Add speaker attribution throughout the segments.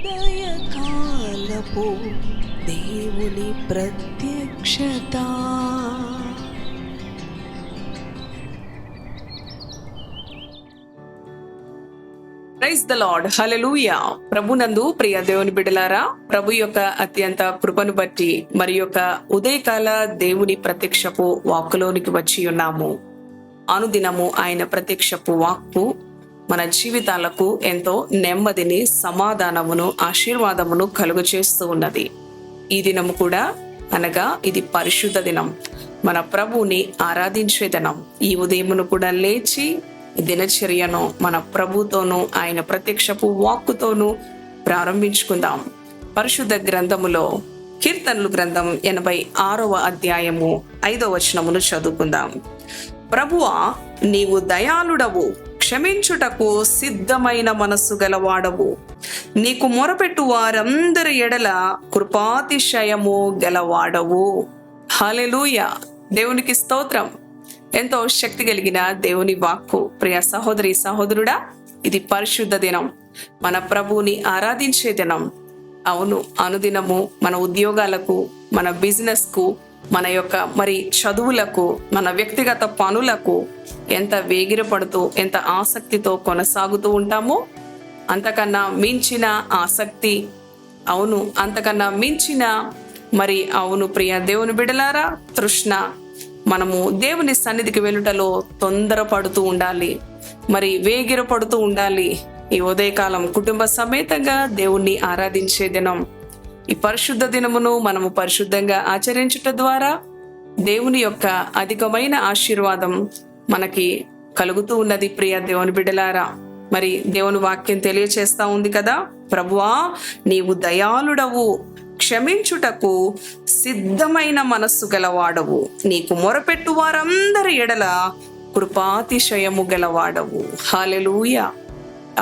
Speaker 1: ఉదయకాలపు దేవుని ప్రత్యక్షత.
Speaker 2: ప్రైజ్ ద లార్డ్, హల్లెలూయా. ప్రభునందు ప్రియ దేవుని బిడ్డలారా, ప్రభు యొక్క అత్యంత కృపను బట్టి మరి యొక్క ఉదయకాల దేవుని ప్రత్యక్షపు వాక్కులోనికి వచ్చి ఉన్నాము. అనుదినము ఆయన ప్రత్యక్షపు వాక్కు మన జీవితాలకు ఎంతో నెమ్మదిని, సమాధానమును, ఆశీర్వాదమును కలుగు చేస్తూ ఉన్నది. ఈ దినము కూడా అనగా ఇది పరిశుద్ధ దినం, మన ప్రభువుని ఆరాధించే దినం. ఈ ఉదయమును కూడా లేచి దినచర్యను మన ప్రభుతోనూ ఆయన ప్రత్యక్షపు వాక్కుతోనూ ప్రారంభించుకుందాం. పరిశుద్ధ గ్రంథములో కీర్తనలు గ్రంథం 86వ అధ్యాయము 5వ వచనమును చదువుకుందాం. ప్రభువా, నీవు దయాళుడవు, క్షమించుటకు సిద్ధమైన మనస్సు గలవాడవు, నీకు మొరపెట్టు వారందరి ఎడల కృపాతిశయము గలవాడవు. హల్లెలూయా. దేవునికి స్తోత్రం. ఎంతో శక్తి కలిగిన దేవుని వాక్కు. ప్రియ సహోదరి సహోదరుడా, ఇది పరిశుద్ధ దినం, మన ప్రభువుని ఆరాధించే దినం. అవును, అనుదినము మన ఉద్యోగాలకు, మన బిజినెస్ కు, మన యొక్క మరి చదువులకు, మన వ్యక్తిగత పనులకు ఎంత వేగిరపడుతూ, ఎంత ఆసక్తితో కొనసాగుతూ ఉంటామో, అంతకన్నా మించిన ఆసక్తి, అవును అంతకన్నా మించిన మరి అవును ప్రియ దేవుని బిడలారా, తృష్ణ మనము దేవుని సన్నిధికి వెళ్ళుటలో తొందరపడుతూ ఉండాలి, మరి వేగిరపడుతూ ఉండాలి. ఈ ఉదయకాలం కుటుంబ సమేతంగా దేవుణ్ణి ఆరాధించే దినం. ఈ పరిశుద్ధ దినమును మనము పరిశుద్ధంగా ఆచరించుట ద్వారా దేవుని యొక్క అధికమైన ఆశీర్వాదం మనకి కలుగుతూ ఉన్నది. ప్రియ దేవుని బిడ్డలారా, మరి దేవుని వాక్యం తెలియచేస్తా ఉంది కదా, ప్రభువా నీవు దయాళుడవు, క్షమించుటకు సిద్ధమైన మనస్సు గలవాడవు, నీకు మొరపెట్టు వారందరి ఎడల కృపాతిశయము గలవాడవు. హల్లెలూయా.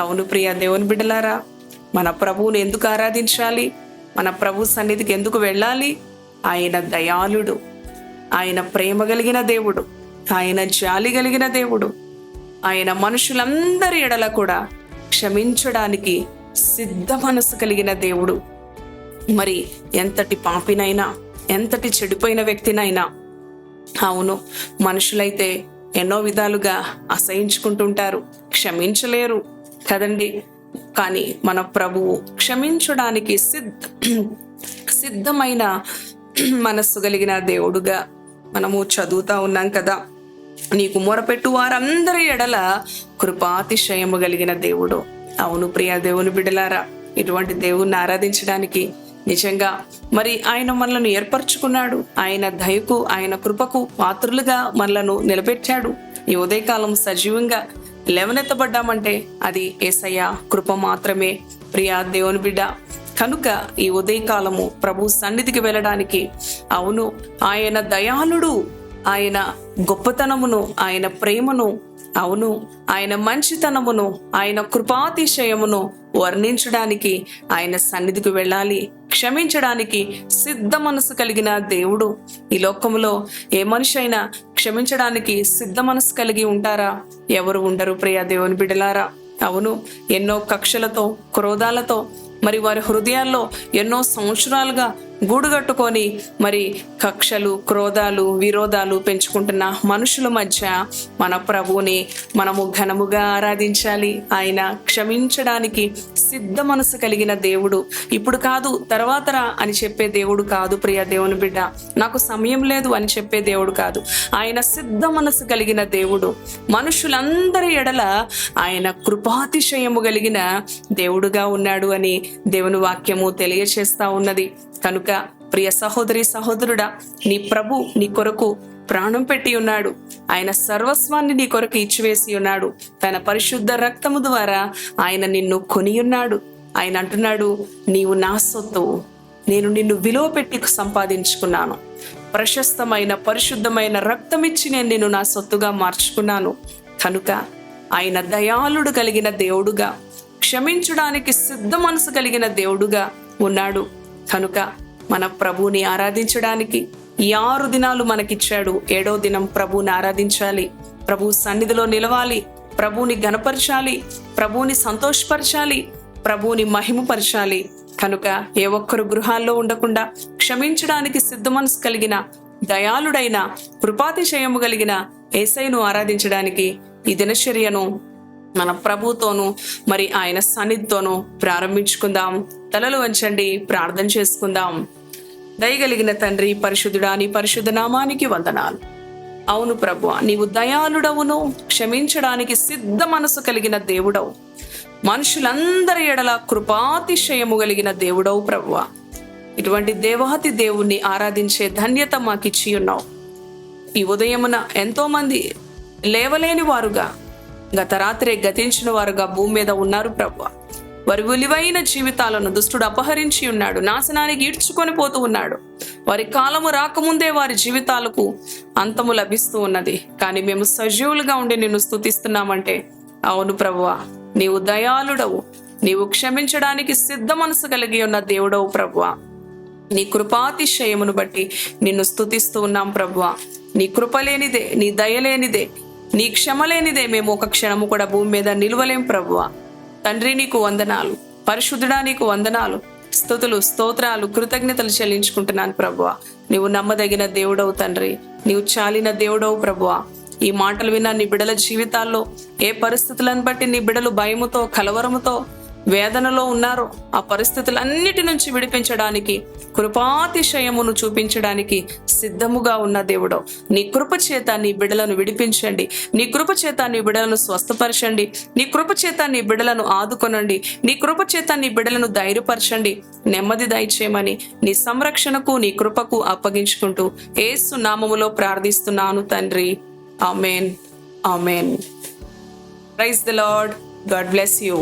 Speaker 2: అవును ప్రియ దేవుని బిడ్డలారా, మన ప్రభువుని ఎందుకు ఆరాధించాలి? మన ప్రభు సన్నిధికి ఎందుకు వెళ్ళాలి? ఆయన దయాళుడు, ఆయన ప్రేమ కలిగిన దేవుడు, ఆయన జాలి కలిగిన దేవుడు, ఆయన మనుషులందరి ఎడల కూడా క్షమించడానికి సిద్ధ మనసు కలిగిన దేవుడు. మరి ఎంతటి పాపినైనా, ఎంతటి చెడిపోయిన వ్యక్తినైనా, అవును మనుషులైతే ఎన్నో విధాలుగా అసహించుకుంటుంటారు, క్షమించలేరు కదండి. కానీ మన ప్రభువు క్షమించడానికి సిద్ధమైన మనస్సు కలిగిన దేవుడుగా మనము చదువుతా ఉన్నాం కదా. నీకు మొరపెట్టు వారందరి ఎడల కృపాతిశయము కలిగిన దేవుడు. అవును ప్రియ దేవుని బిడ్డలారా, ఇటువంటి దేవుణ్ణి ఆరాధించడానికి నిజంగా మరి ఆయన మనలను ఏర్పరచుకున్నాడు. ఆయన దయకు, ఆయన కృపకు పాత్రులుగా మనలను నిలబెట్టాడు. ఈ ఉదయకాలం సజీవంగా లేవనెత్తబడ్డామంటే అది యేసయ్య కృప మాత్రమే. ప్రియా దేవుని బిడ్డ, కనుక ఈ ఉదయకాలము ప్రభు సన్నిధికి వెళ్ళడానికి, అవును ఆయన దయాళుడు, ఆయన గొప్పతనమును, ఆయన ప్రేమను, అవును ఆయన మంచితనమును, ఆయన కృపాతిశయమును వర్ణించడానికి ఆయన సన్నిధికి వెళ్ళాలి. క్షమించడానికి సిద్ధ మనసు కలిగిన దేవుడు. ఈ లోకములో ఏ మనిషి అయినా క్షమించడానికి సిద్ధ మనసు కలిగి ఉంటారా? ఎవరు ఉండరు ప్రియ దేవుని బిడ్డలారా. అవును, ఎన్నో కక్షలతో, క్రోధాలతో మరి వారి హృదయాల్లో ఎన్నో సంవత్సరాలుగా గూడుగట్టుకొని మరి కక్షలు, క్రోధాలు, విరోధాలు పెంచుకుంటున్న మనుషుల మధ్య మన ప్రభువుని మనము ఘనముగా ఆరాధించాలి. ఆయన క్షమించడానికి సిద్ధ మనసు కలిగిన దేవుడు. ఇప్పుడు కాదు, తర్వాత రా అని చెప్పే దేవుడు కాదు ప్రియ దేవుని బిడ్డ. నాకు సమయం లేదు అని చెప్పే దేవుడు కాదు. ఆయన సిద్ధ మనసు కలిగిన దేవుడు. మనుషులందరి ఎడల ఆయన కృపాతిశయము కలిగిన దేవుడుగా ఉన్నాడు అని దేవుని వాక్యము తెలియచేస్తా ఉన్నది. కనుక ప్రియ సహోదరి సహోదరుడా, నీ ప్రభు నీ కొరకు ప్రాణం పెట్టి ఉన్నాడు. ఆయన సర్వస్వాన్ని నీ కొరకు ఇచ్చివేసి ఉన్నాడు. తన పరిశుద్ధ రక్తము ద్వారా ఆయన నిన్ను కొని ఉన్నాడు. ఆయన అంటున్నాడు, నీవు నా సొత్తు, నేను నిన్ను విలువ పెట్టి సంపాదించుకున్నాను. ప్రశస్తమైన పరిశుద్ధమైన రక్తమిచ్చి నేను నిన్ను నా సొత్తుగా మార్చుకున్నాను. కనుక ఆయన దయాళుడు కలిగిన దేవుడుగా, క్షమించడానికి సిద్ధ మనసు కలిగిన దేవుడుగా ఉన్నాడు. కనుక మన ప్రభువుని ఆరాధించడానికి ఈ 6 దినాలు మనకిచ్చాడు. 7వ దినం ప్రభువుని ఆరాధించాలి, ప్రభు సన్నిధిలో నిలవాలి, ప్రభువుని ఘనపరచాలి, ప్రభువుని సంతోషపరచాలి. ప్రభువుని మహిమపరచాలి. కనుక ఏ ఒక్కరు గృహాల్లో ఉండకుండా క్షమించడానికి సిద్ధ మనసు కలిగిన, దయాళుడైన, కృపాతిశయము కలిగిన యేసయ్యను ఆరాధించడానికి ఈ దినచర్యను మన ప్రభుతోనూ మరి ఆయన సన్నిధితోనూ ప్రారంభించుకుందాం. తలలు వంచండి, ప్రార్థన చేసుకుందాం. దయగలిగిన తండ్రి, పరిశుద్ధుడా, నీ పరిశుద్ధ నామానికి వందనాలు. అవును ప్రభువా, నీవు దయాళుడవును, క్షమించడానికి సిద్ధ మనసు కలిగిన దేవుడవు, మనుషులందరి ఎడల కృపాతిశయము కలిగిన దేవుడవు ప్రభువా. ఇటువంటి దేవాతి దేవుణ్ణి ఆరాధించే ధన్యత మాకిచ్చి ఉన్నావు. ఈ ఉదయమున ఎంతో మంది లేవలేని వారుగా, గత రాత్రే గతించిన వారుగా భూమి మీద ఉన్నారు ప్రభువా. వారి విలువైన జీవితాలను దుష్టుడు అపహరించి ఉన్నాడు, నాశనానికి ఈడ్చుకొని పోతూ ఉన్నాడు. వారి కాలము రాకముందే వారి జీవితాలకు అంతము లభిస్తూ ఉన్నది. కానీ మేము సజీవులుగా ఉండి నిన్ను స్తుతిస్తున్నామంటే, అవును ప్రభువా, నీవు దయాళుడవు, నీవు క్షమించడానికి సిద్ధ మనసు కలిగి ఉన్న దేవుడవు ప్రభువా. నీ కృపాతిశయమును బట్టి నిన్ను స్తుతిస్తూ ఉన్నాం ప్రభువా. నీ కృప లేనిదే, నీ దయ లేనిదే, నీ క్షమ లేనిదే మేము ఒక క్షణము కూడా భూమి మీద నిలువలేం ప్రభువా. తండ్రి, నీకు వందనాలు. పరిశుద్ధుడా, నీకు వందనాలు, స్తుతులు, స్తోత్రాలు, కృతజ్ఞతలు చెల్లించుకుంటున్నాను ప్రభువా. నీవు నమ్మదగిన దేవుడవు తండ్రి, నీవు చాలిన దేవుడవు ప్రభువా. ఈ మాటలు విన్న నీ బిడల జీవితాల్లో ఏ పరిస్థితులను బట్టి నీ బిడలు భయముతో, కలవరముతో, వేదనలో ఉన్నారో ఆ పరిస్థితులన్నిటి నుంచి విడిపించడానికి, కృపాతిశయమును చూపించడానికి సిద్ధముగా ఉన్న దేవుడు, నీ కృప చేత నీ బిడలను విడిపించండి. నీ కృప చేత నీ బిడలను స్వస్థపరచండి. నీ కృప చేత నీ బిడలను ఆదుకొనండి. నీ కృప చేత నీ బిడలను ధైర్యపరచండి. నెమ్మది దయచేయమని నీ సంరక్షణకు, నీ కృపకు అప్పగించుకుంటూ యేసు నామములో ప్రార్థిస్తున్నాను తండ్రి. ఆమేన్, ఆమేన్. Praise the Lord. God bless you.